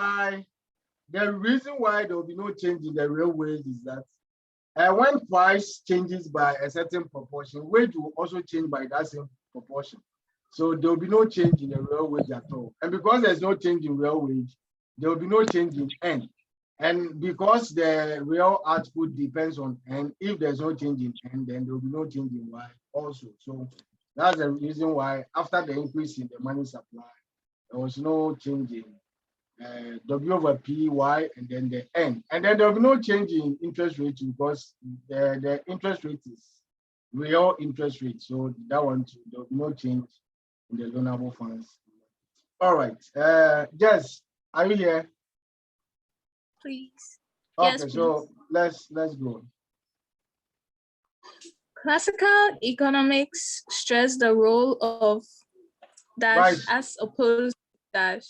why there will be no change in the real wage is that when price changes by a certain proportion, wage will also change by that same proportion. So there will be no change in the real wage at all. And because there's no change in real wage, there will be no change in N. And because the real output depends on N, if there's no change in N, then there will be no change in Y also. So that's the reason why after the increase in the money supply, there was no change in W over P, Y, and then the N. And then there will be no change in interest rate because the interest rate is real interest rate. So that one too, there will be no change in the loanable funds. All right. Jess, are you here? Please. Okay, Yes, so let's go. Classical economics stress the role of dash Right. as opposed to dash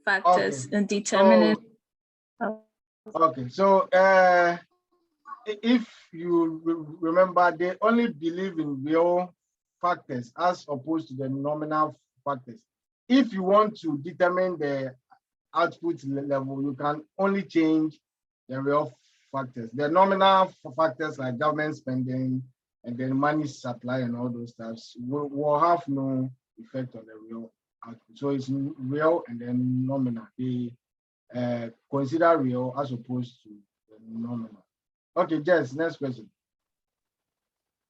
factors in determining. Okay, so if you remember, they only believe in real factors as opposed to the nominal factors. If you want to determine the output level, you can only change the real factors. The nominal factors like government spending and then money supply and all those stuffs will have no effect on the real output. So it's real and then nominal. They consider real as opposed to the nominal. Okay, Jess, next question.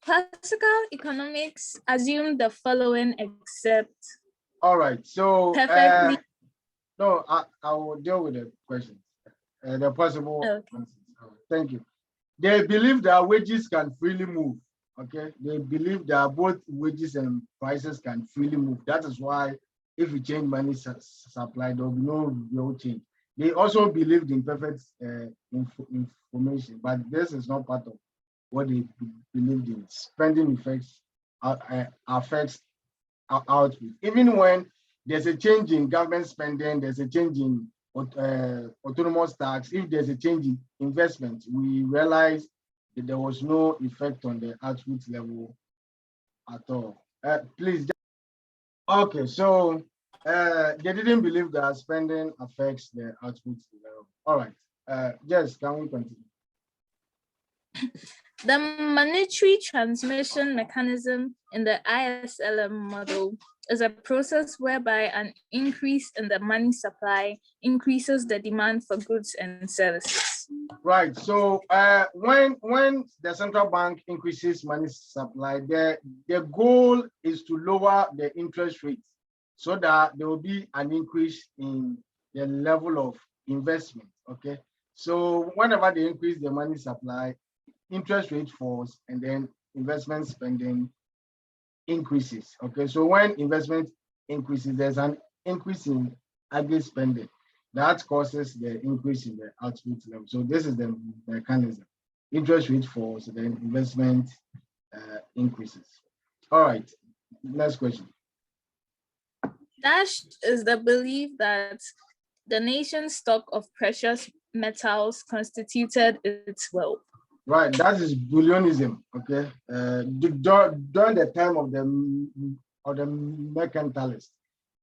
Classical economics assume the following except. All right, so perfectly. No, I will deal with the questions, the possible answers. Thank you. They believe that wages can freely move. Okay, they believe that both wages and prices can freely move. That is why if you change money supply, there will be no real change. They also believed in perfect information, but this is not part of what they believed in. Spending affects output. Even when there's a change in government spending, there's a change in autonomous tax. If there's a change in investment, we realize that there was no effect on the output level at all. Please. Okay, so they didn't believe that spending affects the output level. All right. Yes, can we continue? The monetary transmission mechanism in the ISLM model is a process whereby an increase in the money supply increases the demand for goods and services. Right. So when the central bank increases money supply, the goal is to lower the interest rate so that there will be an increase in the level of investment. Okay. So whenever they increase the money supply, interest rate falls and then investment spending increases. Okay, so when investment increases, there's an increase in aggregate spending that causes the increase in the output level. So this is the mechanism. Interest rate falls, then investment increases. All right, next question. Dash is the belief that the nation's stock of precious metals constituted its wealth. Right, that is Bullionism. Okay, during the time of the mercantilists,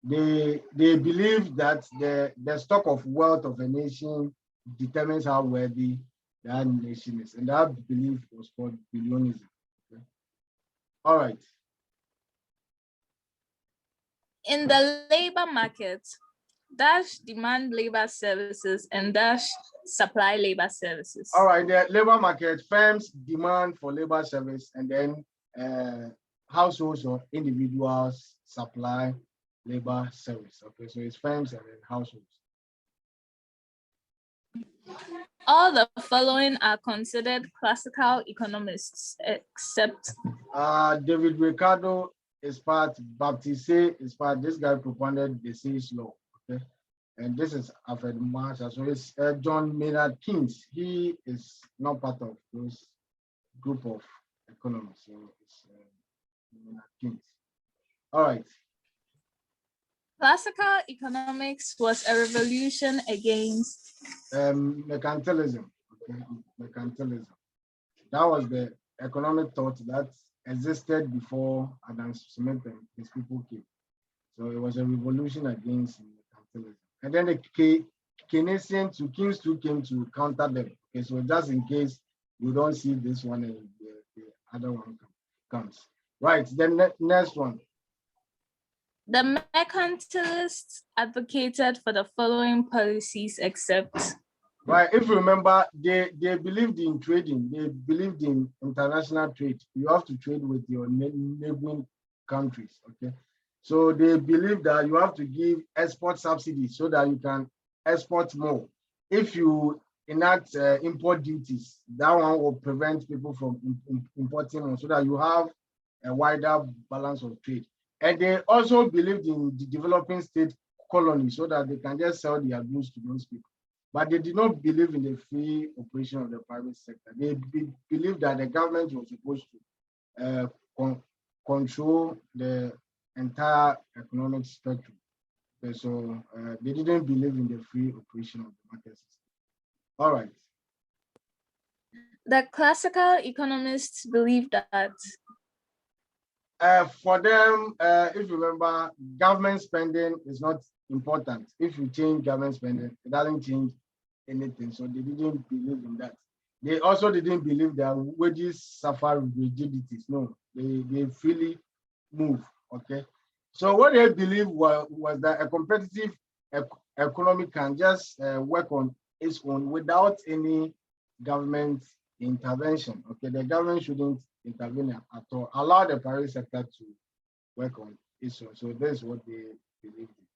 they believe that the stock of wealth of a nation determines how wealthy that nation is, and that belief was called Bullionism. Okay? All right. In the labor market, dash demand labor services and dash supply labor services. All right, the labor market, firms demand for labor service, and then households or individuals supply labor service. Okay, so it's firms and then households. All the following are considered classical economists, except David Ricardo is part, Baptiste is part. This guy propounded the Say's law. Okay. And this is Alfred Marshall. So it's John Maynard Keynes. He is not part of those group of economists. So it's Maynard Keynes. All right. Classical economics was a revolution against mercantilism. Okay, mercantilism. That was the economic thought that existed before Adam Smith and his people came. So it was a revolution against mercantilism. And then the Keynesian to Keynes 2 came to counter them. Okay, so just in case you don't see this one and the other one comes. Right, then next one. The mercantilists advocated for the following policies except. Right, if you remember, they believed in trading, they believed in international trade. You have to trade with your neighboring countries, okay? So they believe that you have to give export subsidies so that you can export more. If you enact import duties, that one will prevent people from importing more so that you have a wider balance of trade. And they also believed in the developing state colonies so that they can just sell their goods to those people. But they did not believe in the free operation of the private sector. They believed that the government was supposed to control the entire economic spectrum. Okay, so they didn't believe in the free operation of the market system. All right. The classical economists believed that. For them, if you remember, government spending is not important. If you change government spending, it doesn't change anything. So they didn't believe in that. They also didn't believe that wages suffer rigidities. No, they freely move. Okay. So what they believe was that a competitive economy can just work on its own without any government intervention. Okay, the government shouldn't intervene at all. Allow the private sector to work on its own. So that's what they believe in.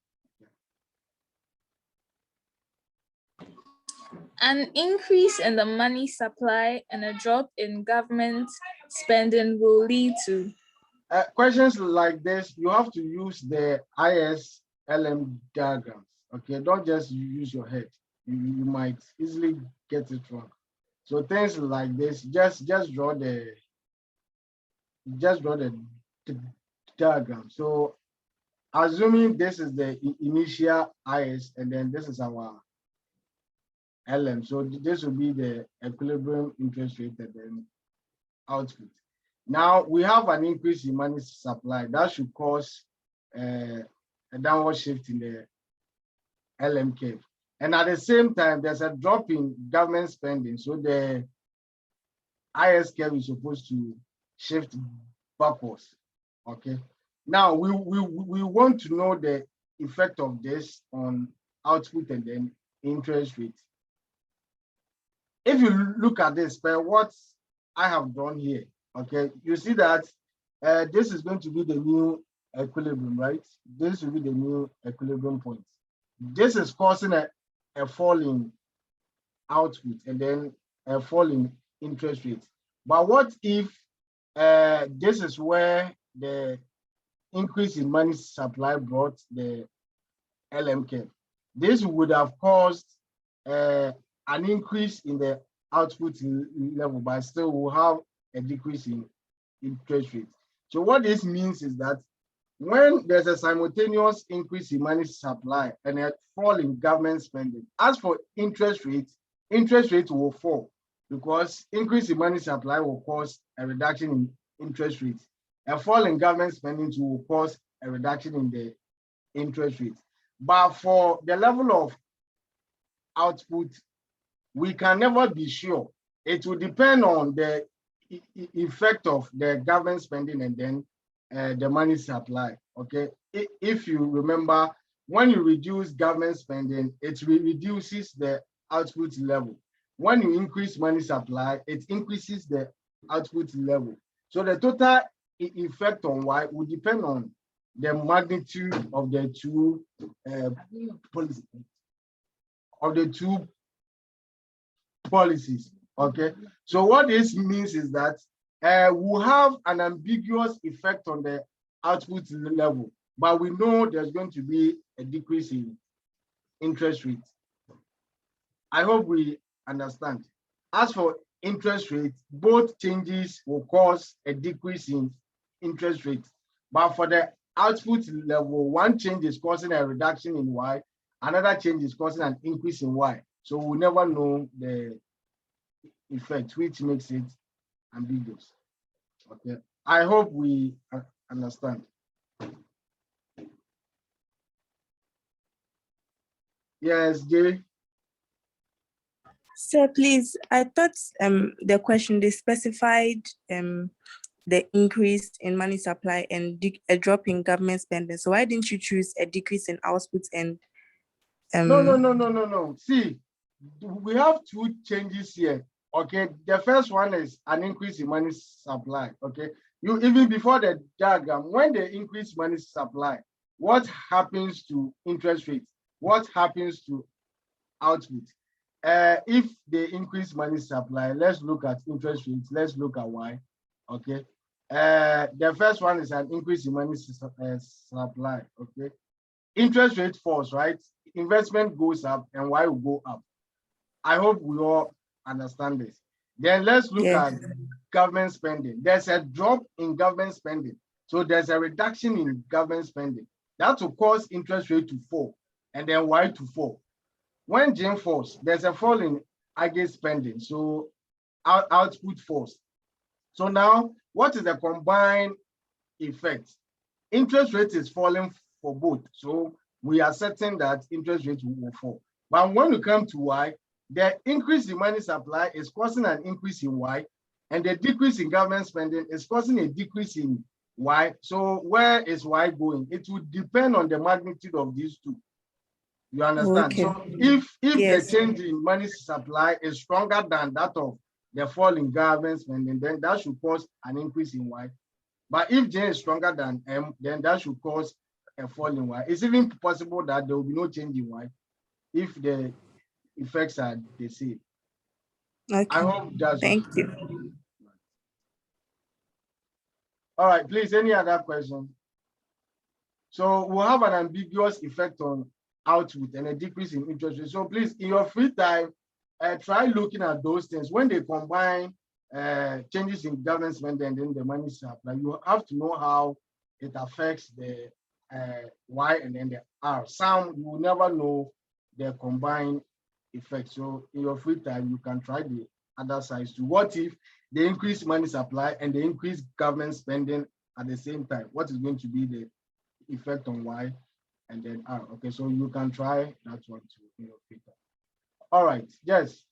An increase in the money supply and a drop in government spending will lead to. Questions like this, you have to use the ISLM diagrams. Okay, don't just use your head. You might easily get it wrong. So things like this, just draw the diagram. So assuming this is the initial IS and then this is our LM. So this will be the equilibrium interest rate and then output. Now we have an increase in money supply that should cause a downward shift in the LM curve. And at the same time, there's a drop in government spending. So the IS curve is supposed to shift backwards. Okay. Now we want to know the effect of this on output and then interest rate. If you look at this, by what I have drawn here, okay, you see that this is going to be the new equilibrium, right? This will be the new equilibrium point. This is causing a fall in output and then a fall in interest rate. But what if this is where the increase in money supply brought the LM curve? This would have caused an increase in the output level, but still will have a decrease in interest rate. So what this means is that when there's a simultaneous increase in money supply and a fall in government spending, as for interest rates will fall because increase in money supply will cause a reduction in interest rates. A fall in government spending will cause a reduction in the interest rate. But for the level of output, we can never be sure. It will depend on the effect of the government spending and then the money supply. Okay, if you remember, when you reduce government spending, it reduces the output level. When you increase money supply, it increases the output level. So the total effect on Y will depend on the magnitude of the two policies. Okay, so what this means is that we'll have an ambiguous effect on the output level, but we know there's going to be a decrease in interest rate. I hope we understand. As for interest rate, both changes will cause a decrease in interest rate, but for the output level, one change is causing a reduction in Y, another change is causing an increase in Y. So we'll never know the effect, which makes it ambiguous. Okay, I hope we understand. Yes, Jay. Sir, please, I thought the question, they specified the increase in money supply and a drop in government spending. So why didn't you choose a decrease in output and No. See, we have two changes here. Okay, the first one is an increase in money supply. Okay, you even before the diagram, when they increase money supply, what happens to interest rates? What happens to output? If they increase money supply, let's look at interest rates. Let's look at why. Okay. The first one is an increase in money supply. Okay. Interest rate falls, right? Investment goes up, and why will go up? I hope we all understand this. Then let's look at government spending. There's a drop in government spending. So there's a reduction in government spending. That will cause interest rate to fall, and then why to fall. When GM falls, there's a fall in aggregate spending. So output falls. So now, what is the combined effect? Interest rate is falling for both. So we are certain that interest rate will fall. But when we come to Y, the increase in money supply is causing an increase in Y, and the decrease in government spending is causing a decrease in Y. So where is Y going? It will depend on the magnitude of these two. You understand? Okay. So if the change in money supply is stronger than that of the fall in government spending, then that should cause an increase in Y. But if J is stronger than M, then that should cause a fall in Y. It's even possible that there will be no change in Y if the effects are the same. Okay. I hope that's Thank you. All right, please, any other question? So we'll have an ambiguous effect on output and a decrease in interest rate. So please, in your free time, try looking at those things. When they combine changes in government spending and then the money supply, you have to know how it affects the Y and then the R. Some you will never know the combined effect. So in your free time, you can try the other sides too. What if they increase money supply and they increase government spending at the same time? What is going to be the effect on Y and then R? Okay, so you can try that one too in your free time. All right, yes.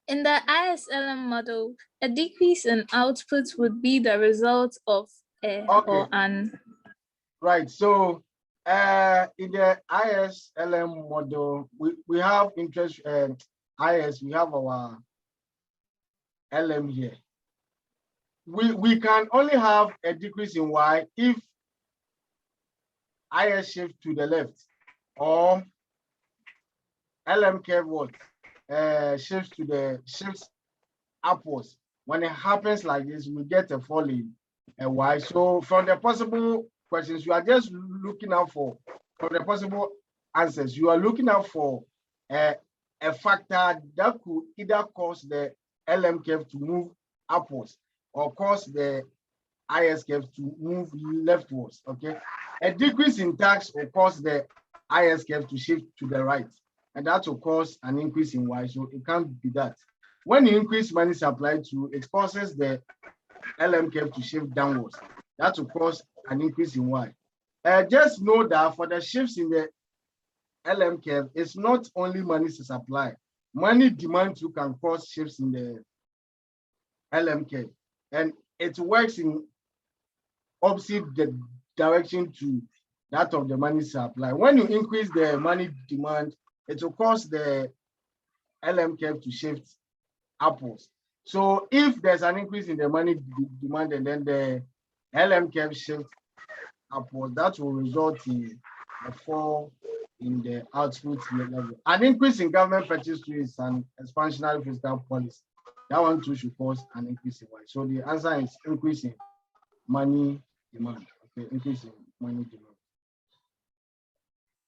In the ISLM model, a decrease in output would be the result of or an. Right, so in the ISLM model, we have interest, IS, we have our LM here. We can only have a decrease in Y if IS shift to the left or LM curve what? Shifts upwards. When it happens like this, we get a fall in Y. So from the possible questions, you are just looking out for, from the possible answers, you are looking out for a factor that could either cause the LM curve to move upwards or cause the IS curve to move leftwards. Okay, a decrease in tax will cause the IS curve to shift to the right, and that will cause an increase in Y. So it can't be that. When you increase money supply to, it causes the LM curve to shift downwards. That will cause an increase in Y. Just know that for the shifts in the LM curve, it's not only money supply. Money demand too can cause shifts in the LM curve, and it works in opposite the direction to that of the money supply. When you increase the money demand, it will cause the LM curve to shift upwards. So if there's an increase in the money demand and then the LM curve shifts upwards, that will result in a fall in the output level. An increase in government purchase too is an expansionary fiscal policy. That one too should cause an increase in Y. So the answer is increase in money demand. Okay, increase in money demand.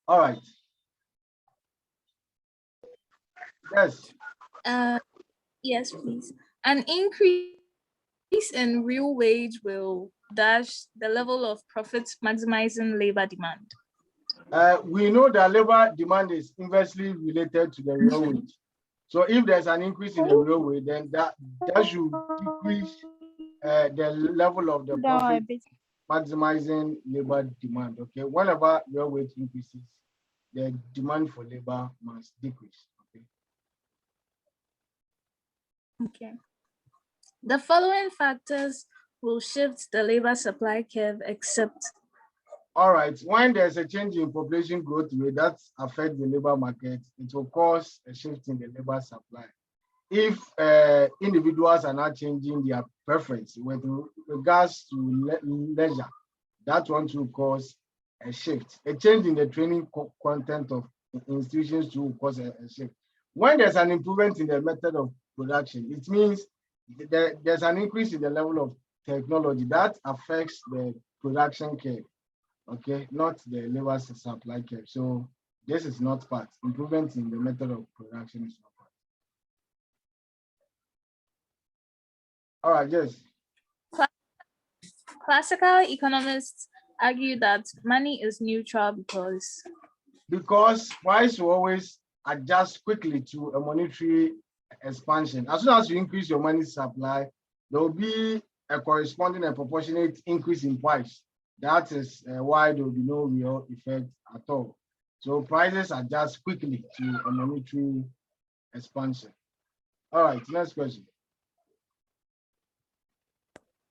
All right. Yes. Yes, please. An increase in real wage will dash the level of profit maximizing labor demand. We know that labor demand is inversely related to the real wage. So if there's an increase in the real wage, then that should decrease the level of the profit maximizing labor demand. Okay, whenever real wage increases, the demand for labor must decrease. Okay. Okay. The following factors will shift the labor supply curve except. All right, when there's a change in population growth rate that affects the labor market, it will cause a shift in the labor supply. If individuals are not changing their preference with regards to leisure, that one will cause a shift. A change in the training content of institutions will cause a shift. When there's an improvement in the method of production, it means there's an increase in the level of technology that affects the production curve. Okay, not the labor supply curve. So this is not part. Improvement in the method of production is not part. All right, yes. Classical economists argue that money is neutral because price will always adjust quickly to a monetary expansion. As soon as you increase your money supply, there will be a corresponding and proportionate increase in price. That is why there will be no real effect at all. So prices adjust quickly to a monetary expansion. All right, next question.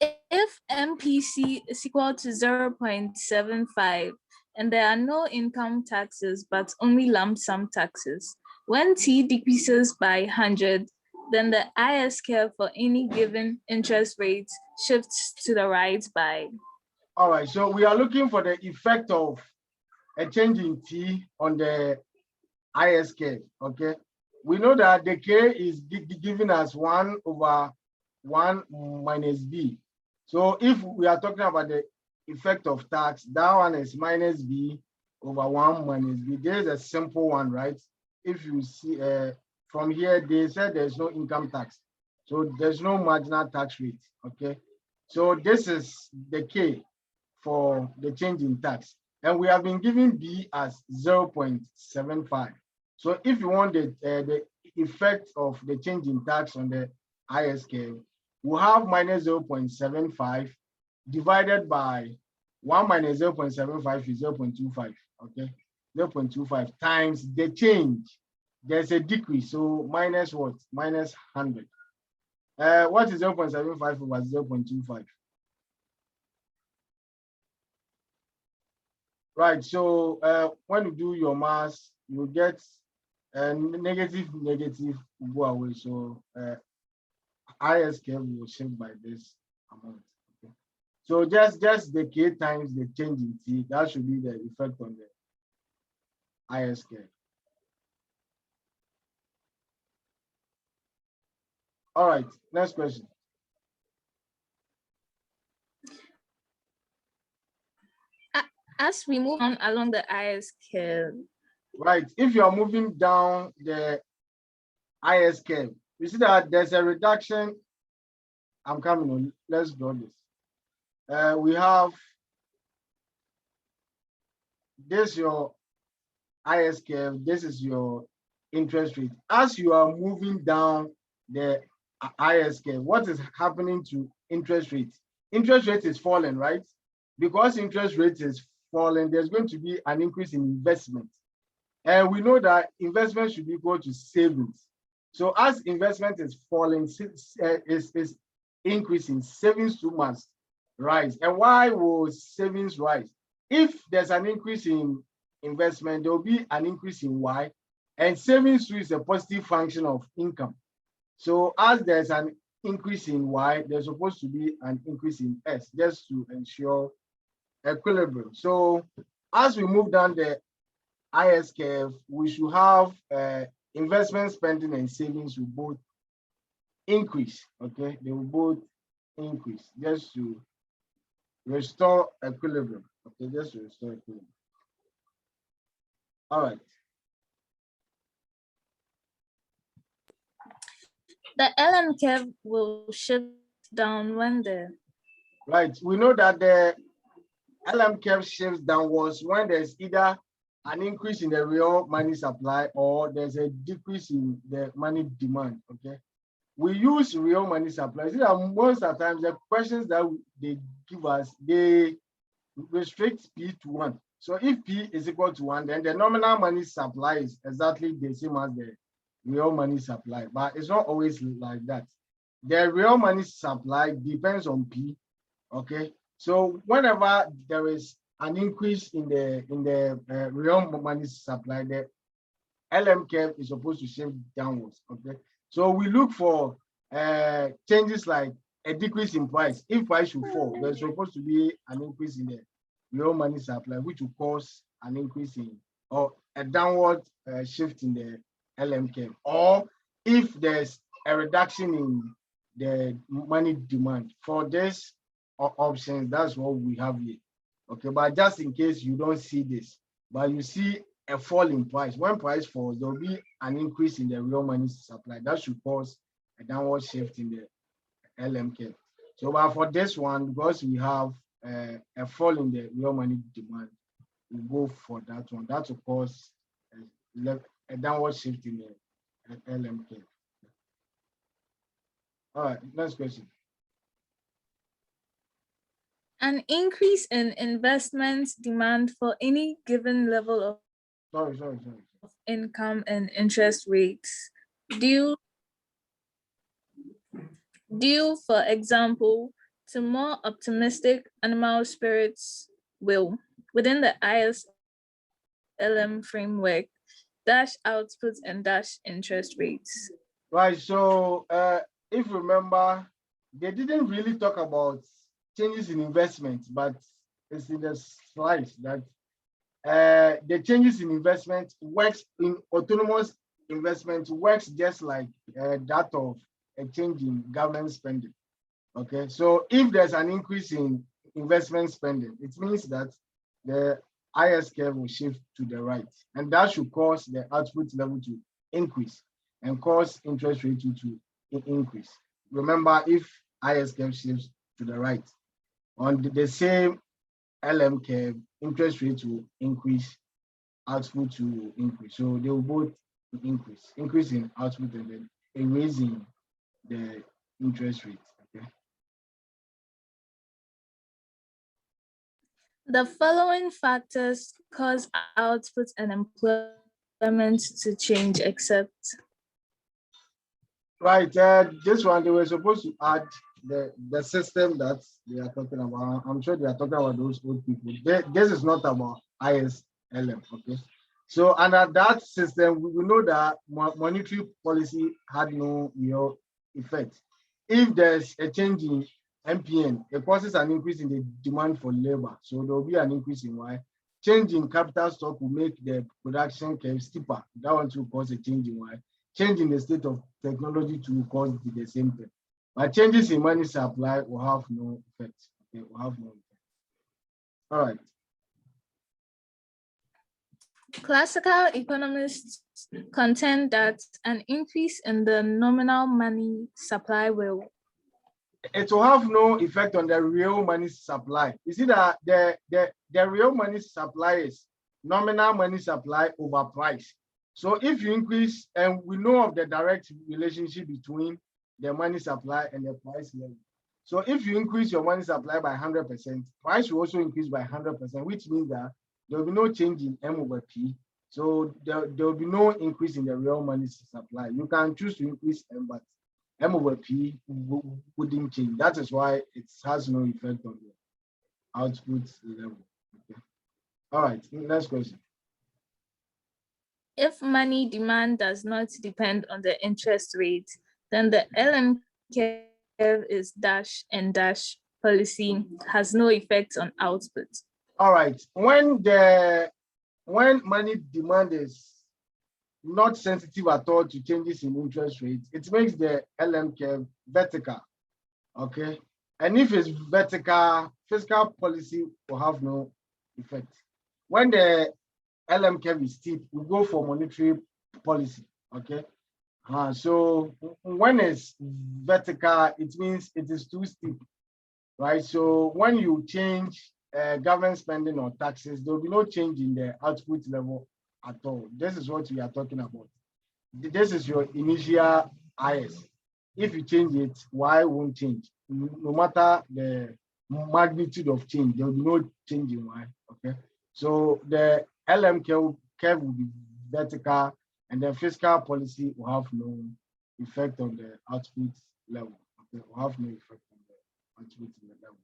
If MPC is equal to 0.75 and there are no income taxes but only lump sum taxes, when T decreases by 100, then the IS curve for any given interest rate shifts to the right by. All right, so we are looking for the effect of a change in T on the IS curve, okay? We know that the K is given as 1 over 1 minus B. So if we are talking about the effect of tax, that one is minus B over 1 minus B. There's a simple one, right? If you see from here, they said there's no income tax. So there's no marginal tax rate, okay? So this is the K for the change in tax. And we have been given B as 0.75. So if you want the effect of the change in tax on the IS curve, we'll have minus 0.75 divided by 1 minus 0.75 is 0.25, okay? 0.25 times the change. There's a decrease, so minus what? Minus 100. What is 0.75 over 0.25? Right, so when you do your math, you get negative go away. So IS curve will shift by this amount. Okay. So just the K times the change in T, that should be the effect on the IS curve. All right, next question. As we move on along the IS curve. Right, if you are moving down the IS curve, you see that there's a reduction. I'm coming on, let's draw this. We have this your IS curve, this is your interest rate. As you are moving down the IS curve, what is happening to interest rate? Interest rate is falling, right? Because interest rate is falling, there's going to be an increase in investment. And we know that investment should be equal to savings. So as investment is falling, is increasing, savings too must rise. And why will savings rise? If there's an increase in investment, there will be an increase in Y, and savings too is a positive function of income. So as there's an increase in Y, there's supposed to be an increase in S, just to ensure equilibrium. So as we move down the IS curve, we should have investment spending and savings will both increase. Okay, they will both increase just to restore equilibrium. Okay, just to restore equilibrium. All right. The LM curve will shift down when the. Right, we know that the LM curve shifts downwards when there's either an increase in the real money supply or there's a decrease in the money demand. Okay, we use real money supply. See that most of the times the questions that they give us, they restrict P to 1. So if P is equal to 1, then the nominal money supply is exactly the same as the real money supply, but it's not always like that. The real money supply depends on P, okay? So whenever there is an increase in the real money supply, the LM curve is supposed to shift downwards, okay? So we look for changes like a decrease in price. If price should fall, there's supposed to be an increase in the real money supply, which will cause an increase in or a downward shift in the LM curve. Or if there's a reduction in the money demand. For this options, that's what we have here. Okay, but just in case you don't see this, but you see a fall in price. When price falls, there will be an increase in the real money supply. That should cause a downward shift in the LM curve. So, but for this one, because we have a fall in the real money demand, we go for that one. That will cause a downward shift in the LM curve. All right, next question. An increase in investment demand for any given level of Sorry. income and interest rates due, for example, to more optimistic animal spirits will, within the ISLM framework, dash outputs and dash interest rates. Right, so if you remember, they didn't really talk about changes in investment, but it's in the slides that the changes in investment works in autonomous investment works just like that of a change in government spending. Okay, so if there's an increase in investment spending, it means that the IS curve will shift to the right, and that should cause the output level to increase and cause interest rate to increase. Remember, if IS curve shifts to the right, on the same LM curve, interest rate will increase, output to increase. So they will both increase in output and then a raise in the interest rate. Okay. The following factors cause output and employment to change except. Right, this one they were supposed to add the system that they are talking about. I'm sure they are talking about those old people. This is not about ISLM, okay? So under that system, we know that monetary policy had no real effect. If there's a change in MPN, it causes an increase in the demand for labor. So there will be an increase in Y. Change in capital stock will make the production curve steeper. That one will cause a change in Y. Change in the state of technology to cause the same thing. But changes in money supply will have no effect. Okay, will have no effect. All right. Classical economists contend that an increase in the nominal money supply will. It will have no effect on the real money supply. You see that the real money supply is nominal money supply over price. So if you increase, and we know of the direct relationship between the money supply and the price level. So if you increase your money supply by 100%, price will also increase by 100%, which means that there will be no change in M over P. So there will be no increase in the real money supply. You can choose to increase M, but M over P wouldn't change. That is why it has no effect on the output level. Okay. All right, next question. If money demand does not depend on the interest rate, then the LM curve is dash and dash policy has no effect on output. All right, when money demand is not sensitive at all to changes in interest rates, it makes the LM curve vertical. Okay, and if it's vertical, fiscal policy will have no effect. When the LM curve is steep, we go for monetary policy. Okay, so when it's vertical, it means it is too steep, right? So when you change government spending or taxes, there will be no change in the output level at all. This is what we are talking about. This is your initial IS. If you change it, Y won't change. No matter the magnitude of change, there will be no change in Y. Okay. So the LM curve will be vertical, and the fiscal policy will have no effect on the output level. Okay, will have no effect on the output level.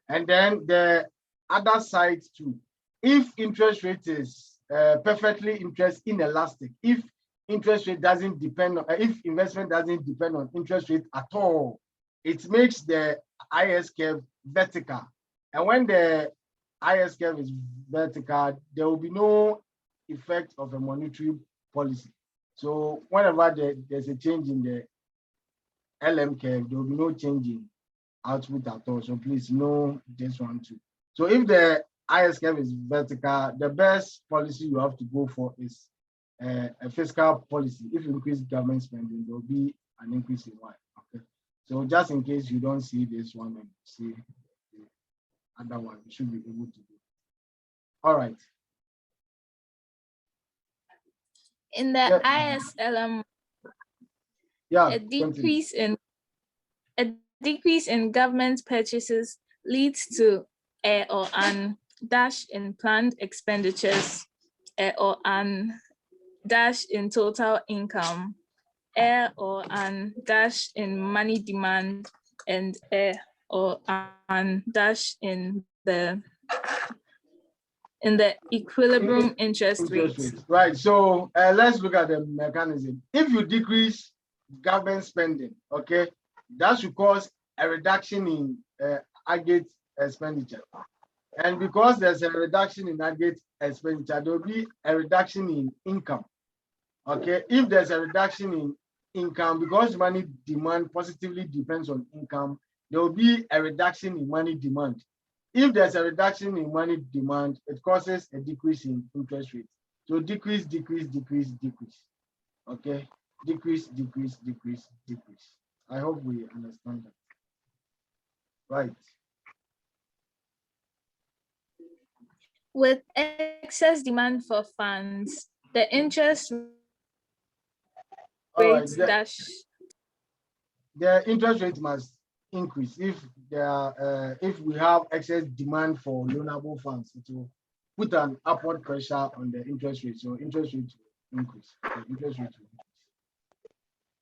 And then the other side too, if interest rate is perfectly interest inelastic, if interest rate doesn't depend on, if investment doesn't depend on interest rate at all, it makes the IS curve vertical. And when the IS curve is vertical, there will be no effect of a monetary policy. So whenever there's a change in the LM curve, there will be no change in output at all. So please know this one too. So if the IS curve is vertical, the best policy you have to go for is a fiscal policy. If you increase government spending, there will be an increase in Y. Okay. So just in case you don't see this one and see the other one, you should be able to do. All right. In the ISLM, a decrease in government purchases leads to a or an dash in planned expenditures, a or an dash in total income, a or an dash in money demand, and a or an dash in the equilibrium interest rate. Right. So let's look at the mechanism. If you decrease government spending, okay, that should cause a reduction in aggregate expenditure. And because there's a reduction in aggregate expenditure, there will be a reduction in income. Okay, if there's a reduction in income, because money demand positively depends on income, there will be a reduction in money demand. If there's a reduction in money demand, it causes a decrease in interest rate. So decrease, decrease, decrease, decrease. Okay, decrease, decrease, decrease, decrease. I hope we understand that. Right. With excess demand for funds, the interest rate dash. The interest rate must increase if we have excess demand for loanable funds. It will put an upward pressure on the interest rate. So interest rate will increase. The interest rate will increase.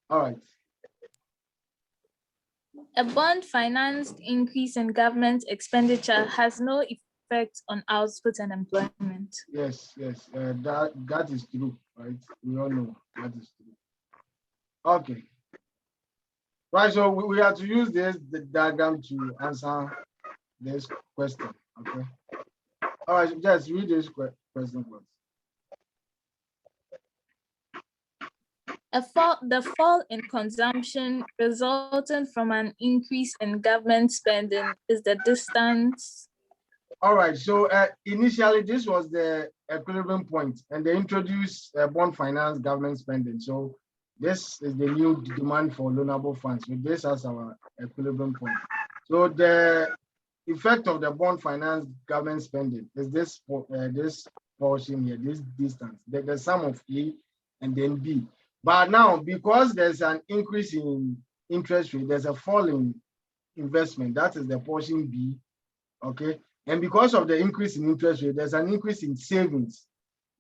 All right. A bond financed increase in government expenditure has no effect on output and employment. Yes, yes, that is true, right? We all know that is true. Okay. Right, so we have to use the diagram to answer this question, okay? All right, just read this question first. The fall in consumption resulting from an increase in government spending is the distance. All right, so initially this was the equilibrium point, and they introduced bond finance government spending. So this is the new demand for loanable funds. So this as our equilibrium point. So the effect of the bond finance government spending is this portion here, this distance, the sum of A and then B. But now, because there's an increase in interest rate, there's a fall in investment. That is the portion B, okay? And because of the increase in interest rate, there's an increase in savings,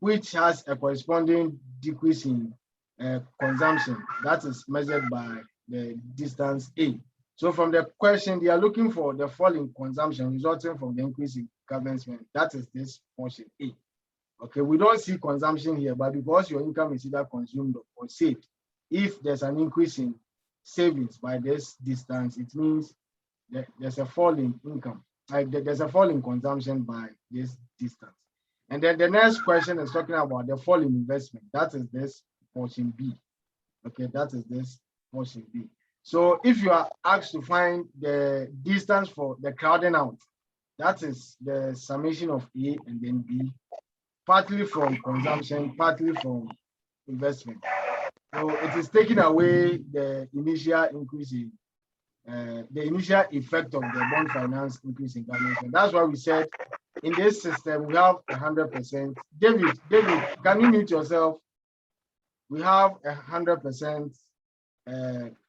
which has a corresponding decrease in consumption. That is measured by the distance A. So from the question, they are looking for the fall in consumption resulting from the increase in government spending. That is this portion A. Okay, we don't see consumption here, but because your income is either consumed or saved, if there's an increase in savings by this distance, it means that there's a fall in income. There's a fall in consumption by this distance. And then the next question is talking about the fall in investment. That is this portion B. Okay, that is this portion B. So if you are asked to find the distance for the crowding out, that is the summation of A and then B, partly from consumption, partly from investment. So it is taking away the initial increase in the initial effect of the bond finance increase in government. And that's why we said in this system we have 100%. David, can you mute yourself? We have 100%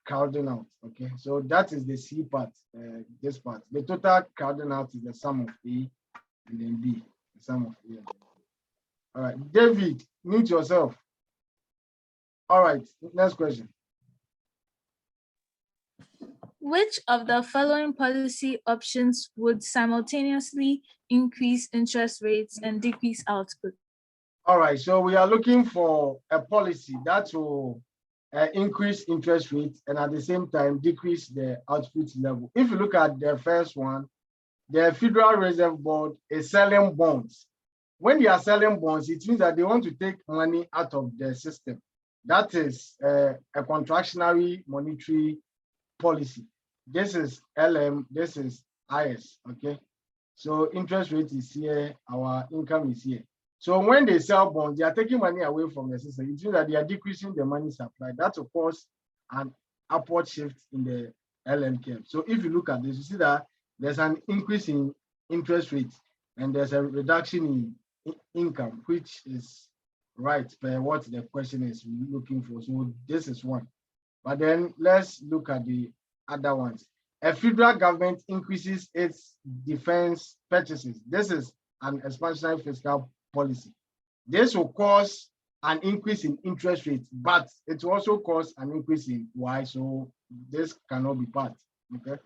crowding out. Okay, so that is the C part. This part, the total crowding out is the sum of A and then B. sum of A and B. All right, David, mute yourself. All right, next question. Which of the following policy options would simultaneously increase interest rates and decrease output? All right, so we are looking for a policy that will increase interest rates and at the same time decrease the output level. If you look at the first one, the Federal Reserve Board is selling bonds. When they are selling bonds, it means that they want to take money out of the system. That is a contractionary monetary policy. This is LM, this is IS, okay? So interest rate is here, our income is here. So when they sell bonds, they are taking money away from the system. It means that they are decreasing the money supply. That of course an upward shift in the LM curve. So if you look at this, you see that there's an increase in interest rates and there's a reduction in income, which is right per what the question is looking for. So this is one. But then let's look at the other ones. A federal government increases its defense purchases. This is an expansionary fiscal policy. This will cause an increase in interest rates, but it will also cause an increase in Y. So this cannot be part. Okay.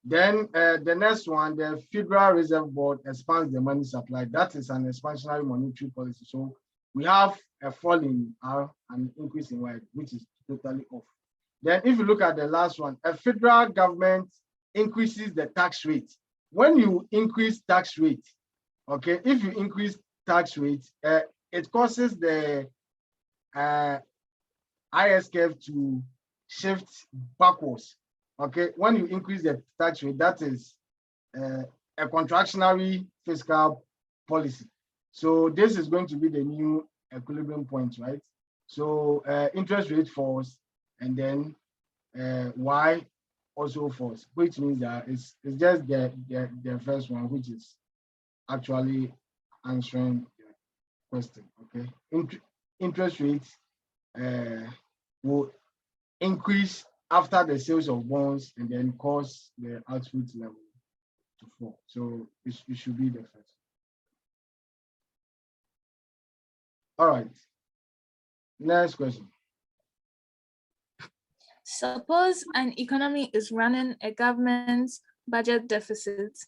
Then the next one, the Federal Reserve Board expands the money supply. That is an expansionary monetary policy. So we have a fall in R and increase in Y, which is totally off. Then if you look at the last one, a federal government increases the tax rate. When you increase tax rate, okay, if you increase tax rate, it causes the IS curve to shift backwards. Okay, when you increase the tax rate, that is a contractionary fiscal policy. So this is going to be the new equilibrium point, right? So interest rate falls, and then Y also falls, which means that it's just the first one, which is actually answering the question. Okay, interest rates will increase after the sales of bonds and then cause the output level to fall. So it should be the first. All right. Next question. Suppose an economy is running a government's budget deficit.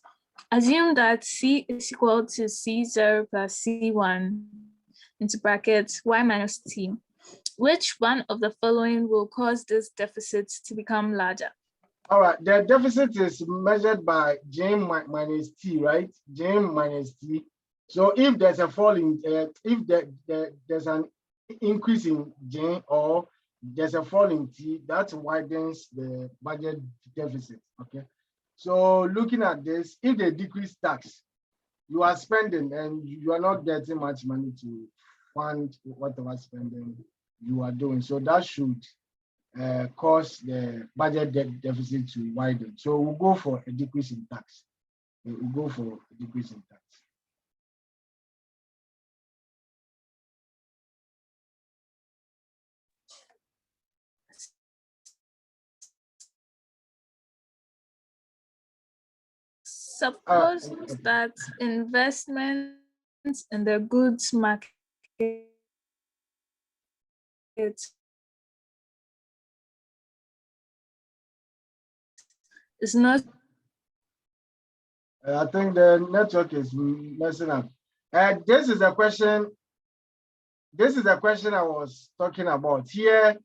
Assume that C is equal to C0 plus C1 into brackets Y minus T. Which one of the following will cause this deficit to become larger? All right, the deficit is measured by J minus T, right? J minus T. So if there's a fall in, if there's an increase in J or there's a fall in T, that widens the budget deficit, okay? So looking at this, if they decrease tax, you are spending and you are not getting much money to fund whatever spending you are doing. So that should cause the budget deficit to widen. So we'll go for a decrease in tax. We'll go for a decrease in tax. Suppose that investments in the goods market is not. I think the network is messing up. This is a question. This is a question I was talking about here.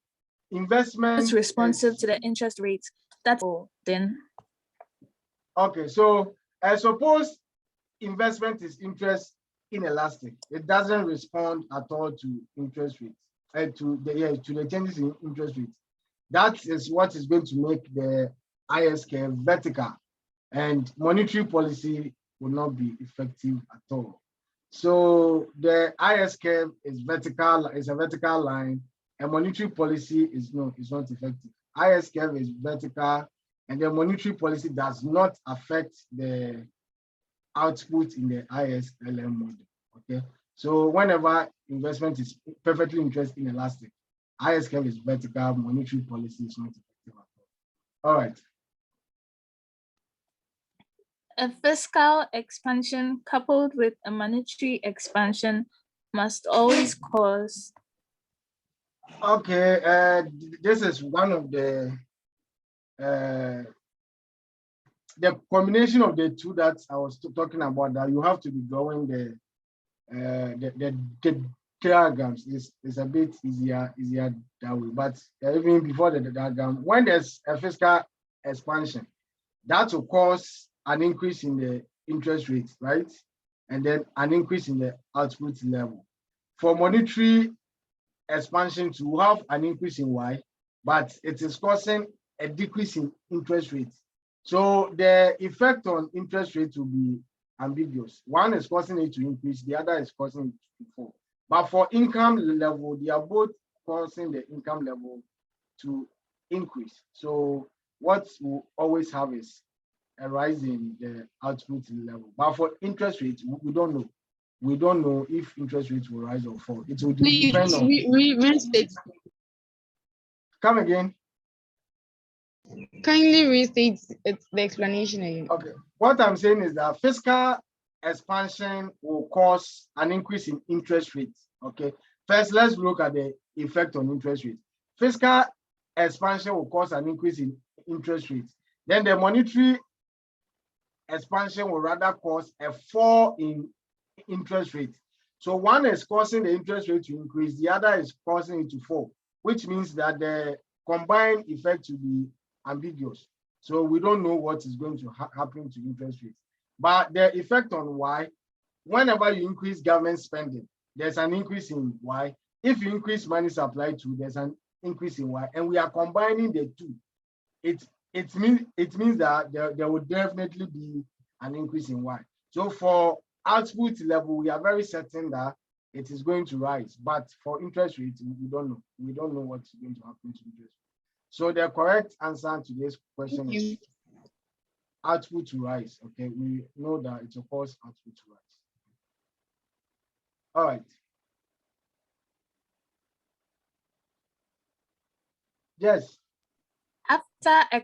Investment It's responsive to the interest rates. That's all then. Okay, so I suppose investment is interest inelastic. It doesn't respond at all to interest rates, to the changes in interest rates. That is what is going to make the IS curve vertical, and monetary policy will not be effective at all. So the IS curve is vertical, is a vertical line, and monetary policy is not effective. IS curve is vertical, and the monetary policy does not affect the output in the ISLM model. Okay, so whenever investment is perfectly interest inelastic, IS curve is vertical, monetary policy is not effective at all. All right. A fiscal expansion coupled with a monetary expansion must always cause. Okay, this is one of the combination of the two that I was talking about, that you have to be drawing the diagrams is a bit easier that way. But even before the diagram, when there's a fiscal expansion, that will cause an increase in the interest rate, right? And then an increase in the output level. For monetary expansion to have an increase in Y, but it is causing a decrease in interest rate. So the effect on interest rate will be ambiguous. One is causing it to increase, the other is causing it to fall. But for income level, they are both causing the income level to increase. So what we always have is a rise in the output level. But for interest rates, we don't know. We don't know if interest rates will rise or fall. It will depend on. Restate. Come again. Kindly restate the explanation again. Okay. What I'm saying is that fiscal expansion will cause an increase in interest rates. Okay. First, let's look at the effect on interest rates. Fiscal expansion will cause an increase in interest rates. Then the monetary expansion will rather cause a fall in interest rate. So one is causing the interest rate to increase, the other is causing it to fall, which means that the combined effect will be ambiguous. So we don't know what is going to happen to interest rates. But the effect on Y, whenever you increase government spending, there's an increase in Y. If you increase money supply too, there's an increase in Y. And we are combining the two. It means that there will definitely be an increase in Y. So for output level, we are very certain that it is going to rise. But for interest rates, we don't know. We don't know what's going to happen to interest rates. So the correct answer to this question is output to rise. Okay, we know that it will cause output to rise. All right. Yes. After a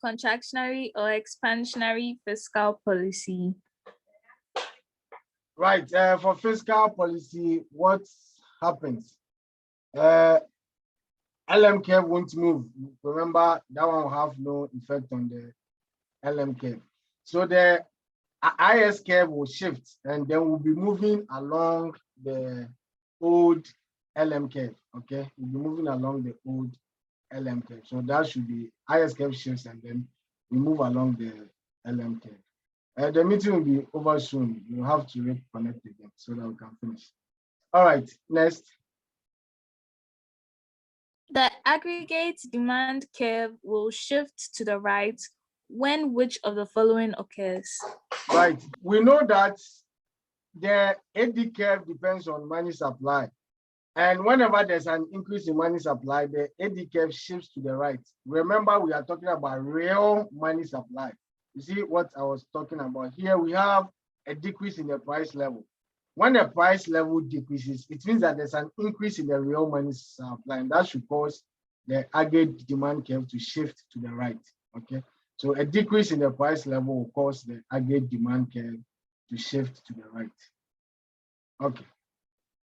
contractionary or expansionary fiscal policy. Right. For fiscal policy, what happens? LM curve won't move. Remember, that one will have no effect on the LM curve. So the IS curve will shift, and then we'll be moving along the old LM curve. Okay, we'll be moving along the old LM curve. So that should be IS curve shifts, and then we move along the LM curve. The meeting will be over soon. You have to reconnect again so that we can finish. All right, next. The aggregate demand curve will shift to the right when which of the following occurs? Right. We know that the AD curve depends on money supply. And whenever there's an increase in money supply, the AD curve shifts to the right. Remember, we are talking about real money supply. You see what I was talking about here? We have a decrease in the price level. When the price level decreases, it means that there's an increase in the real money supply, and that should cause the aggregate demand curve to shift to the right. Okay, so a decrease in the price level will cause the aggregate demand curve to shift to the right. Okay.